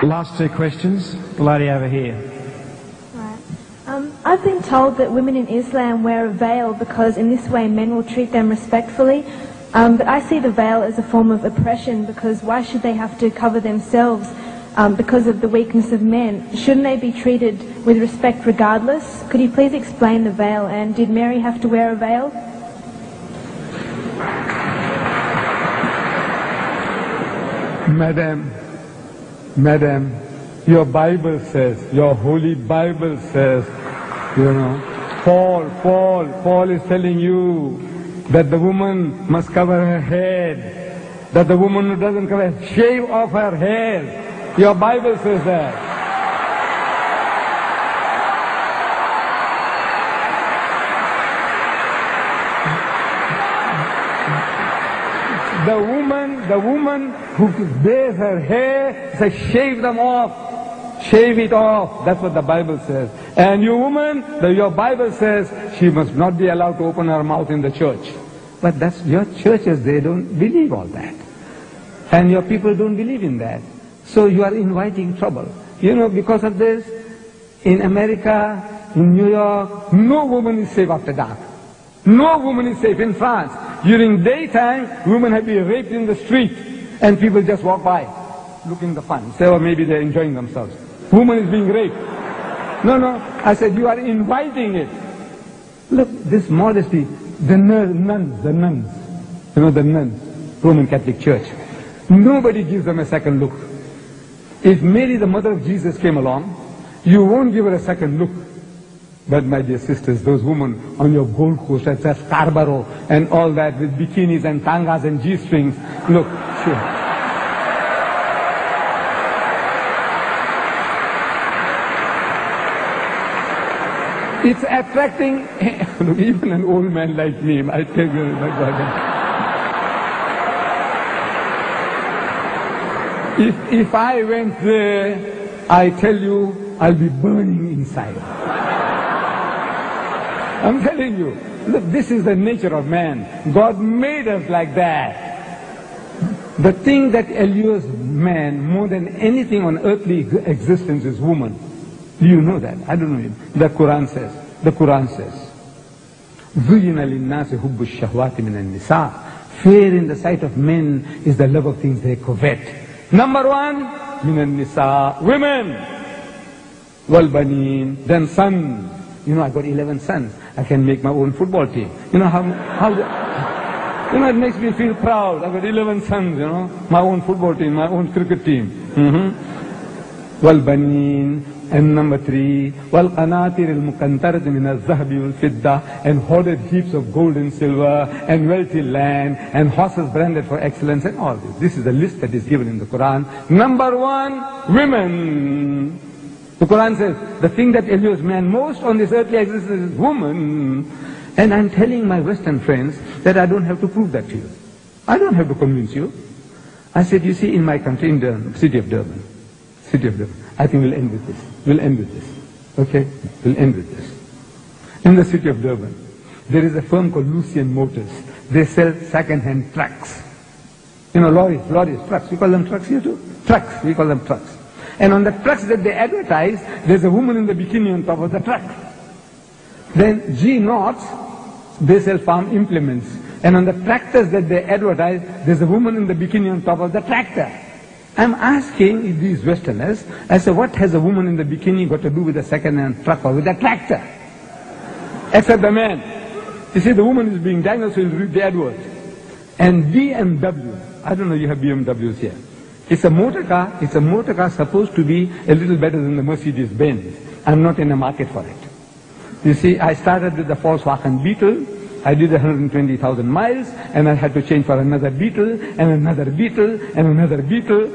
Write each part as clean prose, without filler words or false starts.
Last two questions. The lady over here. Right. I've been told that women in Islam wear a veil because in this way men will treat them respectfully. But I see the veil as a form of oppression, because why should they have to cover themselves because of the weakness of men? Shouldn't they be treated with respect regardless? Could you please explain the veil, and did Mary have to wear a veil? Madam, your Bible says, your holy Bible says, Paul is telling you that the woman must cover her head, that the woman who doesn't cover her, shave off her hair. Your Bible says that. The woman who bares her hair says shave them off. Shave it off. That's what the Bible says. And you woman, your Bible says she must not be allowed to open her mouth in the church. But that's your churches, they don't believe all that. And your people don't believe in that. So you are inviting trouble. Because of this, in America, in New York, no woman is safe after dark. No woman is safe. In France, during daytime, women have been raped in the street, and people just walk by, looking the fun. Say, or maybe they're enjoying themselves. Woman is being raped. No, I said, you are inviting it. Look, this modesty, the nuns, the nuns, Roman Catholic Church, nobody gives them a second look. If Mary, the mother of Jesus, came along, you won't give her a second look. But my dear sisters, those women on your Gold Coast at Scarborough and all that with bikinis and tangas and G-strings, look, sure. It's attracting, look, even an old man like me, I tell you, my God. If I went there, I tell you, I'll be burning inside. I'm telling you, look, this is the nature of man. God made us like that. The thing that allures man more than anything on earthly existence is woman. Do you know that? I don't know. The Quran says, زُيِّنَ لِلنَّاسِ حُبُّ الشَّهْوَاتِ مِنَ النِّسَاءِ. Fear in the sight of men is the love of things they covet. Number one, مِنَ النِّسَاءِ, women. وَالْبَنِينَ, then sons. I got 11 sons. I can make my own football team. It makes me feel proud. I got 11 sons, my own football team, my own cricket team. وَالْبَنِينَ. And number three, وَالْقَنَاطِرِ الْمُقَنْطَرَةِ مِنَ الذَّهَبِ وَالْفِضَّةِ, and hoarded heaps of gold and silver, and wealthy land, and horses branded for excellence, and all this. This is the list that is given in the Quran. Number one, women. The Quran says, the thing that allures man most on this earthly existence is woman. And I'm telling my Western friends that I don't have to prove that to you. I don't have to convince you. I said, you see, in my country, in the city of Durban, I think we'll end with this. Okay? We'll end with this. In the city of Durban, there is a firm called Lucien Motors. They sell second-hand trucks. Lorries, trucks. We call them trucks here too? Trucks. We call them trucks. And on the trucks that they advertise, there's a woman in the bikini on top of the truck. Then G-Knots, they sell farm implements. And on the tractors that they advertise, there's a woman in the bikini on top of the tractor. I'm asking these Westerners, I say, what has a woman in the bikini got to do with a second-hand truck or with a tractor? Except the man. You see, the woman is being diagnosed, so you'll read the advert. And BMW, I don't know, you have BMWs here. It's a motor car supposed to be a little better than the Mercedes-Benz. I'm not in the market for it. You see, I started with the Volkswagen Beetle. I did 120,000 miles, and I had to change for another Beetle, and another Beetle, and another Beetle.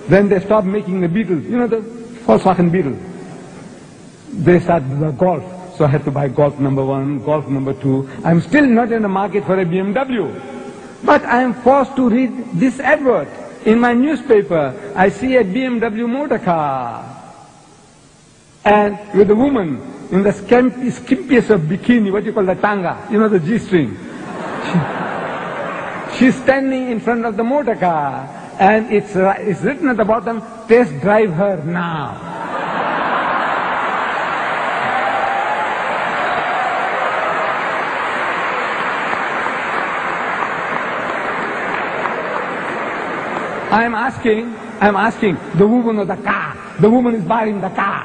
Then they stopped making the Beetles. The Volkswagen Beetle. They started the Golf. So I had to buy Golf number 1, Golf number 2. I'm still not in the market for a BMW. But I am forced to read this advert. In my newspaper, I see a BMW motor car. And with a woman in the skimpiest of bikini, what you call the tanga, the G-string. She's standing in front of the motor car. And it's written at the bottom, test drive her now. I'm asking the woman of the car. The woman is buying the car.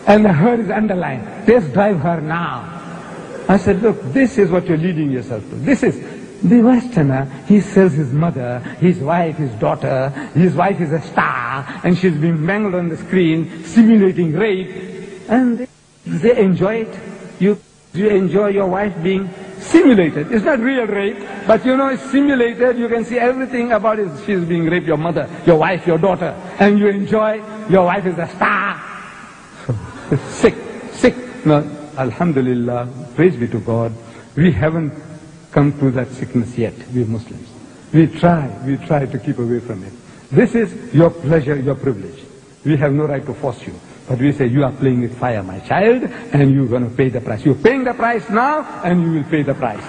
And her is underlined. Test drive her now. I said, look, this is what you're leading yourself to. This is the Westerner. He sells his mother, his wife, his daughter. His wife is a star, and she's being mangled on the screen, simulating rape. And they enjoy it. You enjoy your wife being simulated. It's not real rape, but you know it's simulated. You can see everything about it. She's being raped, your mother, your wife, your daughter. And you enjoy, your wife is a star. Sick. No, alhamdulillah, praise be to God. We haven't come to that sickness yet, we Muslims. We try to keep away from it. This is your pleasure, your privilege. We have no right to force you. But we say, you are playing with fire, my child, and you're going to pay the price. You're paying the price now, and you will pay the price.